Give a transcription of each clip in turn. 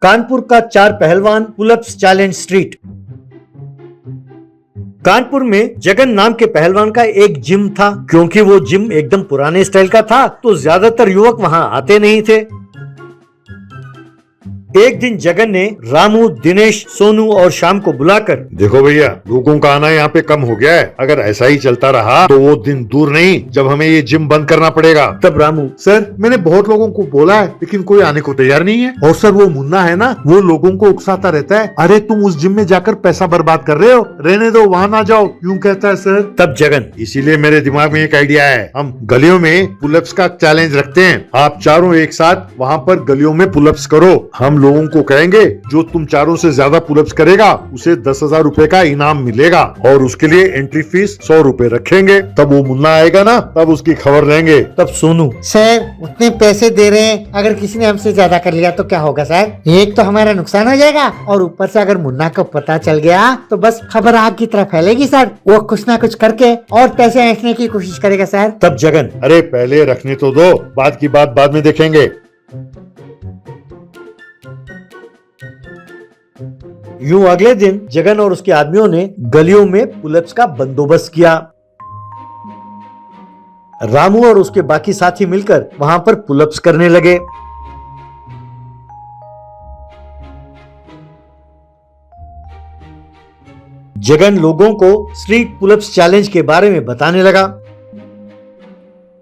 कानपुर का 4 पहलवान pullups challenge street. Kanpur में जगन नाम के पहलवान का एक जिम था। क्योंकि वो जिम एकदम पुराने स्टाइल का था तो ज्यादातर युवक वहां आते नहीं थे। एक दिन जगन ने रामू, दिनेश, सोनू और श्याम को बुलाकर, देखो भैया, लोगों का आना यहाँ पे कम हो गया है। अगर ऐसा ही चलता रहा तो वो दिन दूर नहीं जब हमें ये जिम बंद करना पड़ेगा। तब रामू, सर मैंने बहुत लोगों को बोला है लेकिन कोई आने को तैयार नहीं है। और सर वो मुन्ना है ना, वो लोगों को उकसाता रहता है, अरे तुम उस जिम में जाकर पैसा बर्बाद कर रहे हो, रहने दो, वहाँ ना जाओ, यूँ कहता है सर। तब जगन, इसीलिए मेरे दिमाग में एक आइडिया है। हम गलियों में पुलअप्स का चैलेंज रखते हैं। आप चारों एक साथ वहाँ पर गलियों में पुलअप्स करो। हम लोगों को कहेंगे जो तुम चारों से ज्यादा पुलअप्स करेगा उसे 10,000 रुपए का इनाम मिलेगा और उसके लिए एंट्री फीस 100 रुपए रखेंगे। तब वो मुन्ना आएगा ना, तब उसकी खबर लेंगे। तब सोनू, सर उतने पैसे दे रहे हैं, अगर किसी ने हमसे ज्यादा कर लिया तो क्या होगा सर? एक तो हमारा नुकसान हो जाएगा और ऊपर से अगर मुन्ना को पता चल गया तो बस खबर आग की तरह फैलेगी सर। वो कुछ ना कुछ करके और पैसे ऐंठने की कोशिश करेगा सर। तब जगन, अरे पहले रखने तो दो, बाद की बात बाद में देखेंगे। यूं अगले दिन जगन और उसके आदमियों ने गलियों में पुलअप्स का बंदोबस्त किया। रामू और उसके बाकी साथी मिलकर वहां पर पुलअप्स करने लगे। जगन लोगों को स्ट्रीट पुलअप्स चैलेंज के बारे में बताने लगा।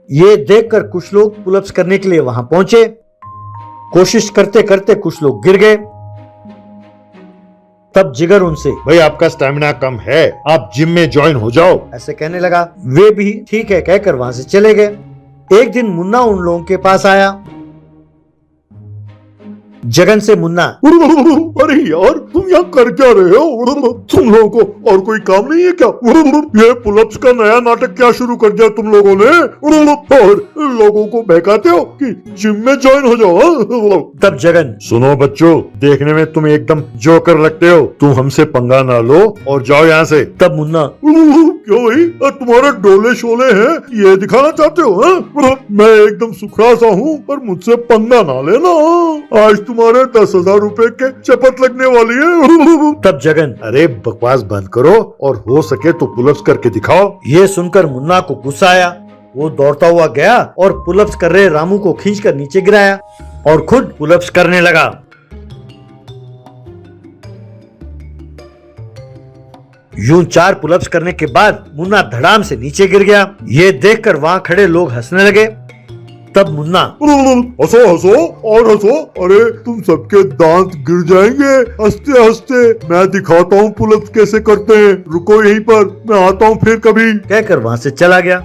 ये देखकर कुछ लोग पुलअप्स करने के लिए वहां पहुंचे। कोशिश करते करते कुछ लोग गिर गए। तब जिगर उनसे, भाई आपका स्टेमिना कम है, आप जिम में ज्वाइन हो जाओ, ऐसे कहने लगा। वे भी ठीक है कहकर वहां से चले गए। एक दिन मुन्ना उन लोगों के पास आया। जगन से मुन्ना, अरे यार तुम यहाँ कर क्या रहे हो? तुम लोगों को और कोई काम नहीं है क्या? ये पुलअप्स का नया नाटक क्या शुरू कर दिया तुम लोगों ने? और लोगों को बहकाते हो कि जिम में ज्वाइन हो जाओ। तब जगन, सुनो बच्चों, देखने में तुम एकदम जोकर लगते हो, तुम हमसे पंगा ना लो और जाओ यहाँ से। तब मुन्ना, क्यों भाई, तुम्हारे डोले शोले हैं ये दिखाना चाहते हो? मैं एकदम सुखरा सा हूँ पर मुझसे पंगा ना लेना, आज तुम्हारे 10,000 रुपए के चपत लगने वाली है। तब जगन, अरे बकवास बंद करो और हो सके तो पुलअप्स करके दिखाओ। ये सुनकर मुन्ना को गुस्सा आया। वो दौड़ता हुआ गया और पुलअप्स कर रहे रामू को खींचकर नीचे गिराया और खुद पुलअप्स करने लगा। यूं 4 पुलअप्स करने के बाद मुन्ना धड़ाम से नीचे गिर गया। ये देखकर वहां खड़े लोग हंसने लगे। तब मुन्ना, हंसो हंसो और हंसो, अरे तुम सबके दांत गिर जाएंगे हंसते हंसते। मैं दिखाता हूँ पुलअप्स कैसे करते हैं, रुको यहीं पर, मैं आता हूँ फिर कभी, कहकर वहां से चला गया।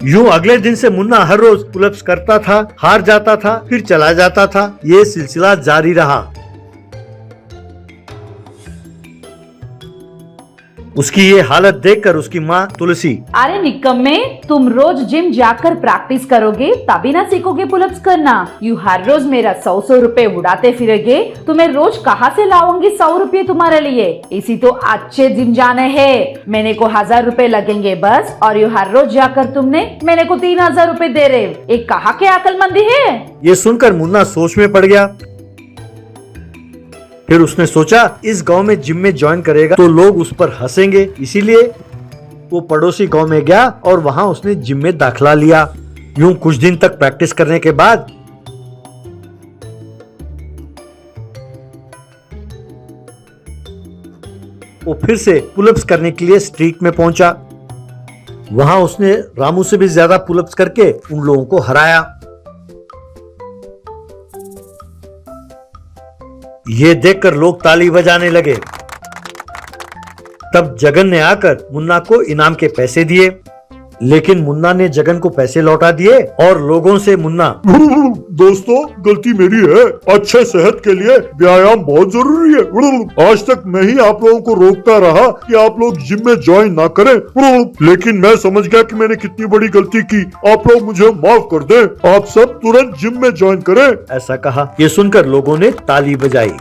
यूं अगले दिन से मुन्ना हर रोज पुलअप्स करता था, हार जाता था, फिर चला जाता था। ये सिलसिला जारी रहा। उसकी ये हालत देखकर उसकी माँ तुलसी, अरे निकम्मे, तुम रोज जिम जाकर प्रैक्टिस करोगे तभी ना सीखोगे पुलअप्स करना। यू हर रोज मेरा 100 रुपए उड़ाते फिरोगे, तुम्हें रोज कहाँ से लाऊंगी 100 रुपए तुम्हारे लिए? इसी तो अच्छे जिम जाने हैं, मैंने को 1000 रुपए लगेंगे बस, और यू हर रोज जाकर तुमने मैंने को 3000 रुपए दे रहे, एक कहाँ के अकलमंदी है? ये सुनकर मुन्ना सोच में पड़ गया। फिर उसने सोचा इस गांव में जिम में ज्वाइन करेगा तो लोग उस पर हंसेंगे, इसीलिए वो पड़ोसी गांव में गया और वहां उसने जिम में दाखिला लिया। यूं कुछ दिन तक प्रैक्टिस करने के बाद वो फिर से पुलअप्स करने के लिए स्ट्रीट में पहुंचा। वहां उसने रामू से भी ज्यादा पुलअप्स करके उन लोगों को हराया। ये देखकर लोग ताली बजाने लगे। तब जगन ने आकर मुन्ना को इनाम के पैसे दिए, लेकिन मुन्ना ने जगन को पैसे लौटा दिए और लोगों से मुन्ना, दोस्तों गलती मेरी है, अच्छे सेहत के लिए व्यायाम बहुत जरूरी है। आज तक मैं ही आप लोगों को रोकता रहा कि आप लोग जिम में ज्वाइन ना करें, लेकिन मैं समझ गया कि मैंने कितनी बड़ी गलती की। आप लोग मुझे माफ कर दें, आप सब तुरंत जिम में ज्वाइन करें। ऐसा कहा। ये सुनकर लोगों ने ताली बजाई।